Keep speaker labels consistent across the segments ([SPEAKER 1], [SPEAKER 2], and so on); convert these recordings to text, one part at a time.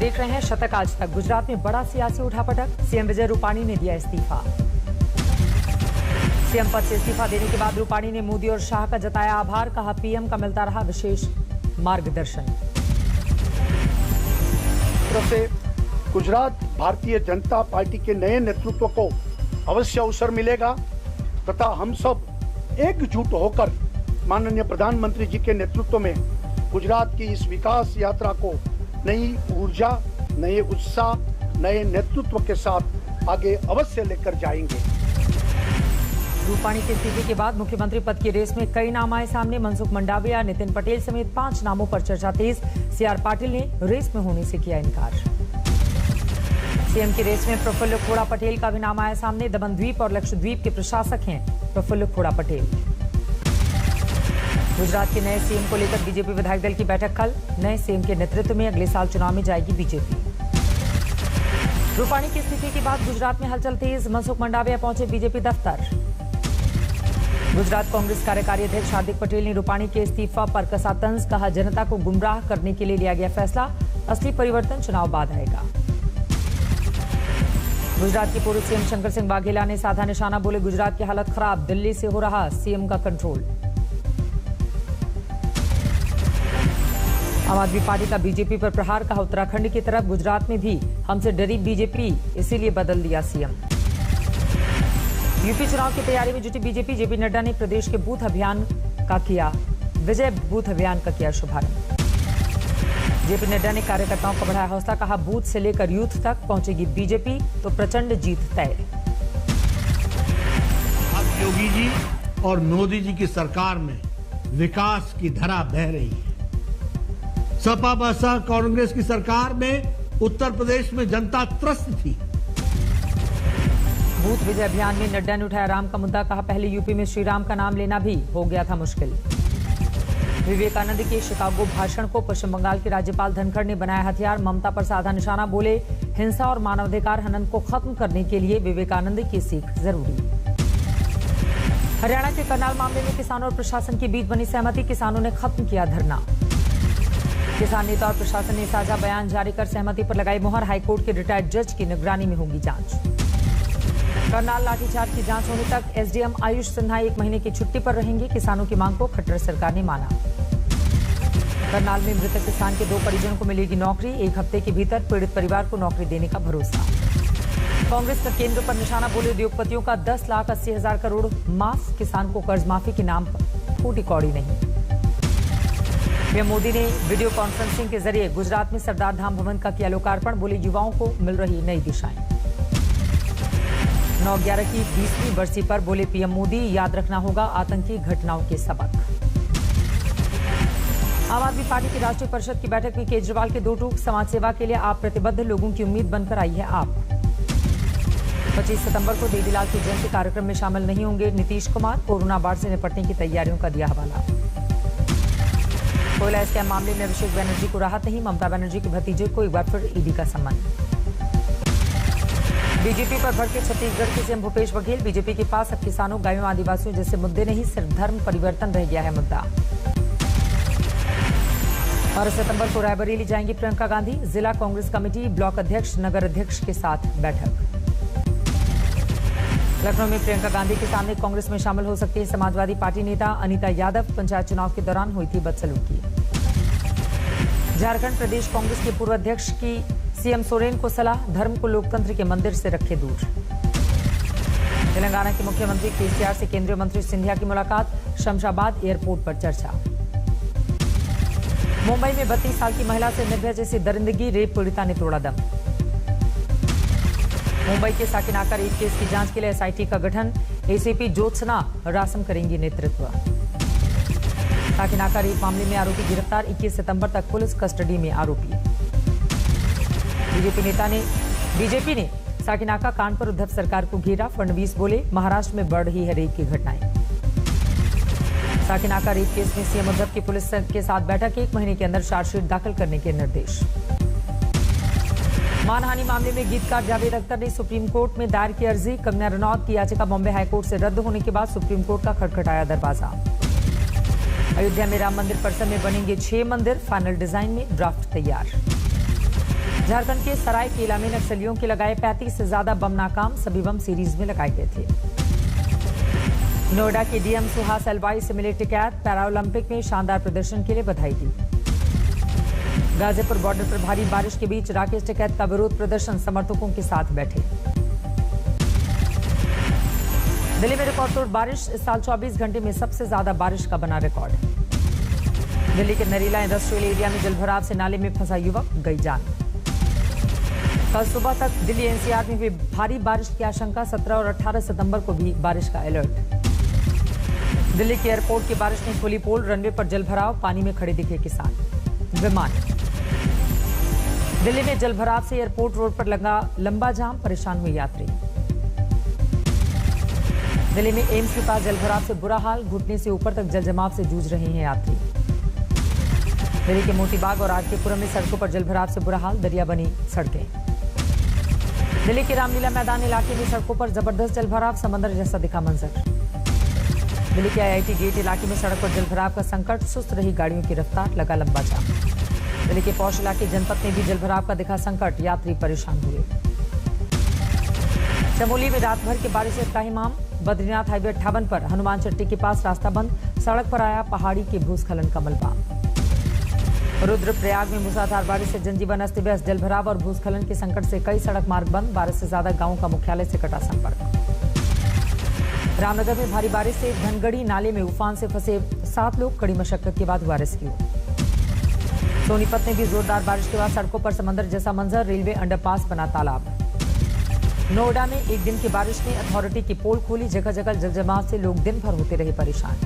[SPEAKER 1] देख रहे हैं शतक आज तक। गुजरात में बड़ा सियासी उठापटक, सीएम विजय रूपाणी ने दिया इस्तीफा। सीएम पद से इस्तीफा देने के बाद रूपाणी ने मोदी और शाह का जताया आभार, कहा पीएम का मिलता रहा विशेष मार्गदर्शन।
[SPEAKER 2] तरफ से गुजरात भारतीय जनता पार्टी के नए नेतृत्व को अवश्य अवसर मिलेगा तथा हम सब एकजुट होकर माननीय प्रधानमंत्री जी के नेतृत्व में गुजरात की इस विकास यात्रा को नई ऊर्जा, नए उत्साह, नए नेतृत्व के साथ आगे अवश्य लेकर जाएंगे।
[SPEAKER 1] रूपाणी के इस्तीफे के बाद मुख्यमंत्री पद की रेस में कई नाम आए सामने। मनसुख मंडाविया, नितिन पटेल समेत 5 नामों पर चर्चा तेज। सीआर पाटिल ने रेस में होने से किया इनकार। सीएम की रेस में प्रफुल्ल खोड़ा पटेल का भी नाम आया सामने। दमन द्वीप और लक्षद्वीप के प्रशासक हैं प्रफुल्ल खोड़ा पटेल। गुजरात के नए सीएम को लेकर बीजेपी विधायक दल की बैठक कल। नए सीएम के नेतृत्व में अगले साल चुनाव में जाएगी बीजेपी। रूपाणी के इस्तीफे के बाद गुजरात में हलचल तेज। मनसुख मंडाविया पहुंचे बीजेपी दफ्तर। गुजरात कांग्रेस कार्यकारी अध्यक्ष हार्दिक पटेल ने रूपाणी के इस्तीफा पर कसा तंज, कहा जनता को गुमराह करने के लिए लिया गया फैसला, असली परिवर्तन चुनाव बाद आएगा। गुजरात के पूर्व सीएम शंकर सिंह वाघेला ने साधा निशाना, बोले गुजरात की हालत खराब, दिल्ली से हो रहा सीएम का कंट्रोल। आम आदमी पार्टी का बीजेपी पर प्रहार, कहा उत्तराखंड की तरफ गुजरात में भी हमसे डरी बीजेपी, इसीलिए बदल दिया सीएम। यूपी चुनाव की तैयारी में जुटी बीजेपी। जेपी नड्डा ने प्रदेश के बूथ अभियान का किया विजय बूथ अभियान का किया शुभारंभ। जेपी नड्डा ने कार्यकर्ताओं को बढ़ाया हौसला, कहा बूथ से लेकर यूथ तक पहुंचेगी बीजेपी तो प्रचंड जीत तय।
[SPEAKER 3] अब योगी जी और मोदी जी की सरकार में विकास की धारा बह रही है। सपा बसपा कांग्रेस की सरकार में उत्तर प्रदेश में जनता त्रस्त थी।
[SPEAKER 1] बूथ विजय अभियान में नड्डा ने उठाया राम का मुद्दा, कहा पहले यूपी में श्री राम का नाम लेना भी हो गया था मुश्किल। विवेकानंद के शिकागो भाषण को पश्चिम बंगाल के राज्यपाल धनखड़ ने बनाया हथियार, ममता पर साधा निशाना, बोले हिंसा और मानवाधिकार हनन को खत्म करने के लिए विवेकानंद की सीख जरूरी। हरियाणा के करनाल मामले में किसानों और प्रशासन के बीच बनी सहमति, किसानों ने खत्म किया धरना। किसान नेता और प्रशासन ने साझा बयान जारी कर सहमति पर लगाई मुहर, हाईकोर्ट के रिटायर्ड जज की निगरानी में होगी जांच। करनाल लाठीचार्ज की जांच होने तक एसडीएम आयुष सिन्हा 1 महीने की छुट्टी पर रहेंगे, किसानों की मांग को खट्टर सरकार ने माना। करनाल में मृतक किसान के 2 परिजनों को मिलेगी नौकरी, 1 हफ्ते के भीतर पीड़ित परिवार को नौकरी देने का भरोसा। कांग्रेस का केंद्र पर निशाना, बोले उद्योगपतियों का 10,80,000 करोड़ माफ, किसान को कर्ज माफी के नाम पर फूटी कौड़ी नहीं। पीएम मोदी ने वीडियो कॉन्फ्रेंसिंग के जरिए गुजरात में सरदार धाम भवन का किया लोकार्पण, बोले युवाओं को मिल रही नई दिशाएं। 9/11 की 20वीं बरसी पर बोले पीएम मोदी, याद रखना होगा आतंकी घटनाओं के सबक। आम आदमी पार्टी की राष्ट्रीय परिषद की बैठक में केजरीवाल के 2 टूक, समाज सेवा के लिए आप प्रतिबद्ध, लोगों की उम्मीद बनकर आई है आप। 25 सितंबर को देवीलाल की जयंती कार्यक्रम में शामिल नहीं होंगे नीतीश कुमार, कोरोना बाढ़ से निपटने की तैयारियों का दिया हवाला। कोयला स्कैम मामले में अभिषेक बनर्जी को राहत नहीं, ममता बनर्जी के भतीजे को एक बार फिर ईडी का सम्मान। बीजेपी पर भड़के छत्तीसगढ़ के सीएम भूपेश बघेल, बीजेपी के पास अब किसानों, गायों, आदिवासियों जैसे मुद्दे नहीं, सिर्फ धर्म परिवर्तन रह गया है मुद्दा। 12 सितंबर को रायबरेली जाएंगी प्रियंका गांधी, जिला कांग्रेस कमेटी, ब्लॉक अध्यक्ष, नगर अध्यक्ष के साथ बैठक। लखनऊ में प्रियंका गांधी के सामने कांग्रेस में शामिल हो सकती है समाजवादी पार्टी नेता अनीता यादव, पंचायत चुनाव के दौरान हुई थी बदसलूकी। झारखंड प्रदेश कांग्रेस के पूर्व अध्यक्ष की सीएम सोरेन को सलाह, धर्म को लोकतंत्र के मंदिर से रखे दूर। तेलंगाना के मुख्यमंत्री केसीआर से केंद्रीय मंत्री सिंधिया की मुलाकात, शमशाबाद एयरपोर्ट पर चर्चा। मुंबई में 32 साल की महिला से निर्भया जैसी दरिंदगी, रेप पीड़िता ने तोड़ा दम। मुंबई के साकिनाका रेप केस की जांच के लिए एसआईटी का गठन, एसीपी ज्योत्सना रासम करेंगी नेतृत्व। साकिनाका रेप मामले में आरोपी गिरफ्तार, 21 सितंबर तक पुलिस कस्टडी में आरोपी। बीजेपी ने साकिनाका कांड पर उद्धव सरकार को घेरा, फडणवीस बोले महाराष्ट्र में बढ़ रही है रेप की घटनाएं। साकिनाका रेप केस में सीएम उद्धव की पुलिस के साथ बैठक, 1 महीने के अंदर चार्जशीट दाखिल करने के निर्देश। मानहानि मामले में गीतकार जावेद अख्तर ने सुप्रीम कोर्ट में दायर की अर्जी, कंगना रनौत की याचिका बॉम्बे हाईकोर्ट से रद्द होने के बाद सुप्रीम कोर्ट का खटखटाया दरवाजा। अयोध्या में राम मंदिर परिसर में बनेंगे 6 मंदिर, फाइनल डिजाइन में ड्राफ्ट तैयार। झारखंड के सरायकेला में नक्सलियों के लगाए 35 से ज्यादा बम नाकाम, सभी बम सीरीज में लगाए गए थे। नोएडा के डीएम सुहास एलवाई से मिले टिकैत, पैरालंपिक में शानदार प्रदर्शन के लिए बधाई दी। गाजीपुर बॉर्डर पर भारी बारिश के बीच राकेश टिकैत का विरोध प्रदर्शन, समर्थकों के साथ बैठे। दिल्ली में रिकॉर्ड तोड़ बारिश, इस साल 24 घंटे में सबसे ज्यादा बारिश का बना रिकॉर्ड। दिल्ली के नरेला इंडस्ट्रियल एरिया में जलभराव से नाले में फंसा युवक, गई जान। कल सुबह तक दिल्ली एनसीआर में हुई भारी बारिश की आशंका, 17 और 18 सितंबर को भी बारिश का अलर्ट। दिल्ली के एयरपोर्ट की बारिश ने खोली पोल, रनवे पर जलभराव, पानी में खड़े दिखे किसान। विमान, दिल्ली में जलभराव से एयरपोर्ट रोड पर लगा लंबा जाम, परेशान हुए यात्री। दिल्ली में एम्स के पास जलभराव से बुरा हाल, घुटने से ऊपर तक जलजमाव से जूझ रहे हैं यात्री। दिल्ली के मोतीबाग और आरकेपुरम में सड़कों पर जलभराव से बुरा हाल, दरिया बनी सड़कें। दिल्ली के रामलीला मैदान इलाके में सड़कों पर जबरदस्त जलभराव, समंदर जैसा दिखा मंजर। दिल्ली के आईआईटी गेट इलाके में सड़क पर जलभराव का संकट, सुस्त रही गाड़ियों की रफ्तार, लगा लंबा जाम। दिल्ली के पौष इलाके जनपद में भी जलभराव का दिखा संकट, यात्री परेशान हुए। चमोली में रात भर की बारिश से त्राहिमाम, बद्रीनाथ हाईवे 58 पर हनुमान चट्टी के पास रास्ता बंद, सड़क पर आया पहाड़ी के भूस्खलन का मलबा। रुद्रप्रयाग में मूसलाधार बारिश से जनजीवन अस्त व्यस्त, जलभराव और भूस्खलन के संकट से कई सड़क मार्ग बंद, 12 से ज्यादा गांवों का मुख्यालय से कटा संपर्क। रामनगर में भारी बारिश से धनगढ़ी नाले में उफान से फंसे 7 लोग, कड़ी मशक्कत के बाद हुआ रेस्क्यू। सोनीपत में भी जोरदार बारिश के बाद सड़कों पर समंदर जैसा मंजर, रेलवे अंडरपास बना तालाब। नोएडा में एक दिन की बारिश ने अथॉरिटी की पोल खोली, जगह जगह जलजमाव से लोग दिन भर होते रहे परेशान।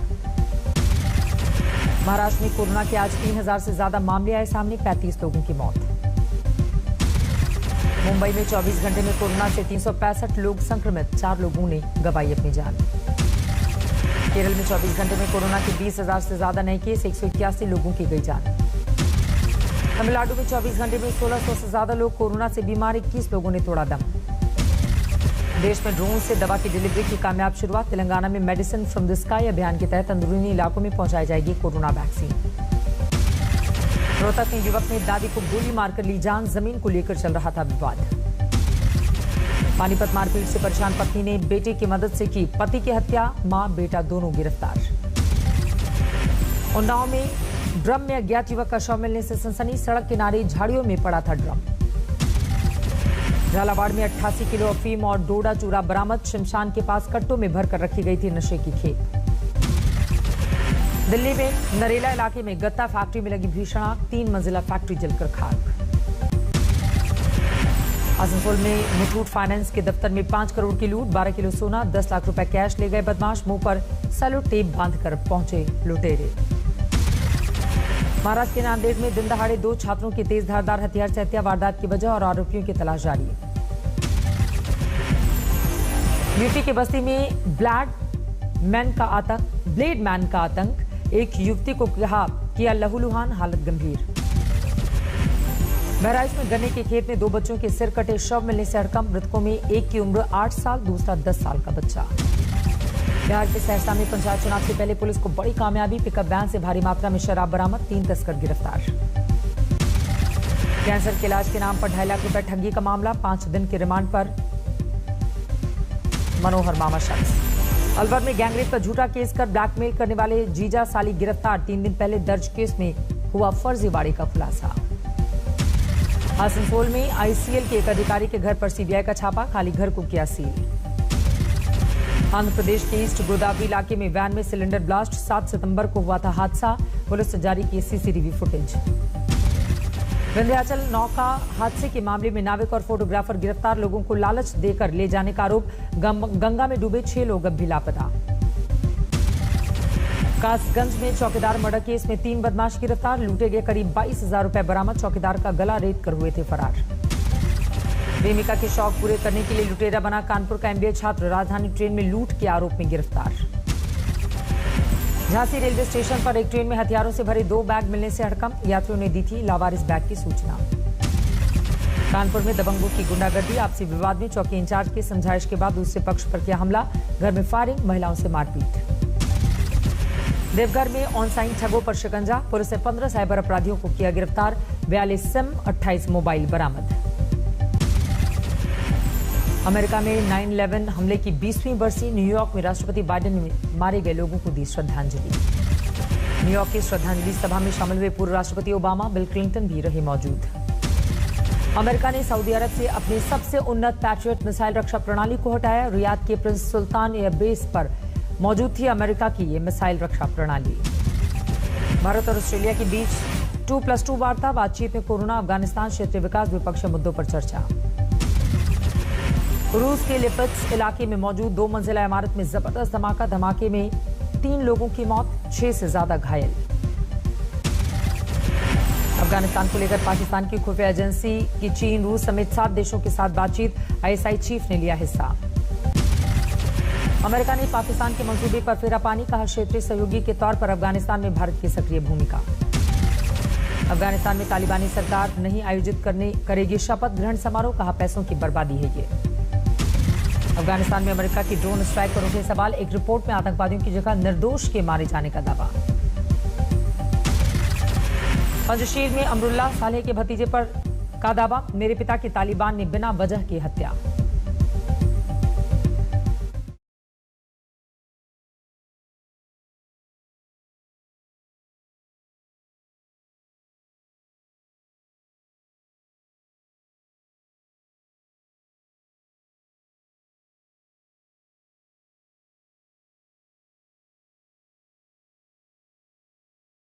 [SPEAKER 1] महाराष्ट्र में कोरोना के आज 3000 से ज्यादा मामले आए सामने, 35 लोगों की मौत। मुंबई में 24 घंटे में कोरोना से 365 लोग संक्रमित, 4 लोगों ने गंवाई अपनी जान। केरल में 24 घंटे में कोरोना के 20,000 से ज्यादा नए केस, 181 लोगों की गई जान। तमिलनाडु में 24 घंटे में 1600 से ज्यादा लोग कोरोना से बीमार, 21 लोगों ने तोड़ा दम। देश में ड्रोन से दवा की डिलीवरी की कामयाब शुरुआत, तेलंगाना में मेडिसिन फ्रॉम द स्काई अभियान के तहत अंदरूनी इलाकों में पहुंचाई जाएगी कोरोना वैक्सीन। रोहतक में युवक ने दादी को गोली मारकर ली जान, जमीन को लेकर चल रहा था विवाद। पानीपत मारपीट से परेशान पत्नी ने बेटे की मदद से की पति की हत्या, मां बेटा दोनों गिरफ्तार। उन्नाव में ड्रम में अज्ञात युवक का शव मिलने से सनसनी, सड़क किनारे झाड़ियों में पड़ा था ड्रम। झालावाड़ में 88 किलो अफीम और डोडा चूरा बरामद, शमशान के पास कट्टों में भरकर रखी गई थी नशे की खेप। दिल्ली में नरेला इलाके में गत्ता फैक्ट्री में लगी भीषण आग, 3 मंजिला फैक्ट्री जलकर खाक। आसनसोल में मुथूट फाइनेंस के दफ्तर में 5 करोड़ की लूट, 12 किलो सोना, 10 लाख रुपए कैश ले गए बदमाश, मुंह पर सेलो टेप बांधकर पहुंचे लुटेरे। महाराष्ट्र के नांदेड़ में दिन दहाड़े 2 छात्रों की तेज धारदार हथियार से हत्या, वारदात की वजह और आरोपियों की तलाश जारी। यूपी के बस्ती में ब्लेड मैन का आतंक, एक युवती को किया लहूलुहान, हालत गंभीर। बहराइच में गन्ने के खेत में 2 बच्चों के सिर कटे, शव मिलने से हड़कंप, मृतकों में एक की उम्र 8 साल, दूसरा 10 साल का बच्चा। बिहार के सहरसा में पंचायत चुनाव से पहले पुलिस को बड़ी कामयाबी, पिकअप वैन से भारी मात्रा में शराब बरामद, 3 तस्कर गिरफ्तार। कैंसर के इलाज के नाम पर 2.5 लाख रुपए ठगी का मामला, 5 दिन के रिमांड पर मनोहर मामा शख्स। अलवर में गैंगरेप का झूठा केस कर ब्लैकमेल करने वाले जीजा साली गिरफ्तार, 3 दिन पहले दर्ज केस में हुआ फर्जीवाड़े का खुलासा। आसनसोल में आईसीएल के एक अधिकारी के घर पर सीबीआई का छापा, खाली घर को किया सील। आंध्र प्रदेश के ईस्ट गोदावरी इलाके में वैन में सिलेंडर ब्लास्ट, 7 सितंबर को हुआ था हादसा, पुलिस ने जारी की सीसीटीवी फुटेज। विंध्याचल नौका हादसे के मामले में नाविक और फोटोग्राफर गिरफ्तार, लोगों को लालच देकर ले जाने का आरोप, गंगा में डूबे 6 लोग अब भी लापता। कासगंज में चौकीदार मर्डर केस में 3 बदमाश गिरफ्तार, लूटे गए करीब 22,000 रुपए बरामद, चौकीदार का गला रेत कर हुए थे फरार। प्रेमिका के शौक पूरे करने के लिए लुटेरा बना कानपुर का एमबीए छात्र, राजधानी ट्रेन में लूट के आरोप में गिरफ्तार। झांसी रेलवे स्टेशन पर एक ट्रेन में हथियारों से भरे 2 बैग मिलने से हड़कंप, यात्रियों ने दी थी लावारिस बैग की सूचना। कानपुर में दबंगों की गुंडागर्दी, आपसी विवाद में चौकी इंचार्ज की समझाइश के बाद दूसरे पक्ष पर किया हमला, घर में फायरिंग, महिलाओं से मारपीट। देवघर में ऑनसाइन ठगों पर शिकंजा, पुलिस ने 15 साइबर अपराधियों को किया गिरफ्तार, 42 सिम, 28 मोबाइल बरामद। अमेरिका में 9/11 हमले की 20वीं बरसी। न्यूयॉर्क में राष्ट्रपति बाइडेन ने मारे गए लोगों को दी श्रद्धांजलि। न्यूयॉर्क की श्रद्धांजलि सभा में शामिल हुए पूर्व राष्ट्रपति ओबामा, बिल क्लिंटन भी रहे मौजूद। अमेरिका ने सऊदी अरब से अपनी सबसे उन्नत पैट्रियट मिसाइल रक्षा प्रणाली को हटाया। रियाद के प्रिंस सुल्तान एयरबेस पर मौजूद थी अमेरिका की ये मिसाइल रक्षा प्रणाली। भारत और ऑस्ट्रेलिया के बीच 2+2 वार्ता। बातचीत में कोरोना, अफगानिस्तान, क्षेत्रीय विकास, द्विपक्षीय मुद्दों पर चर्चा। रूस के लिपिट्स इलाके में मौजूद 2 मंजिला इमारत में जबरदस्त धमाका। धमाके में 3 लोगों की मौत, 6 से ज्यादा घायल। अफगानिस्तान को लेकर पाकिस्तान की खुफिया एजेंसी की चीन, रूस समेत 7 देशों के साथ बातचीत। आईएसआई चीफ ने लिया हिस्सा। अमेरिका ने पाकिस्तान के मंसूबे पर फेरा पानी, कहा क्षेत्रीय सहयोगी के तौर पर अफगानिस्तान में भारत की सक्रिय भूमिका। अफगानिस्तान में तालिबानी सरकार नहीं आयोजित करेगी शपथ ग्रहण समारोह, कहा पैसों की बर्बादी है ये। अफगानिस्तान में अमेरिका की ड्रोन स्ट्राइक पर उठे सवाल। एक रिपोर्ट में आतंकवादियों की जगह निर्दोष के मारे जाने का दावा। पंजशीर में अमरुल्लाह सालेह के भतीजे पर का दावा, मेरे पिता की तालिबान ने बिना वजह की हत्या।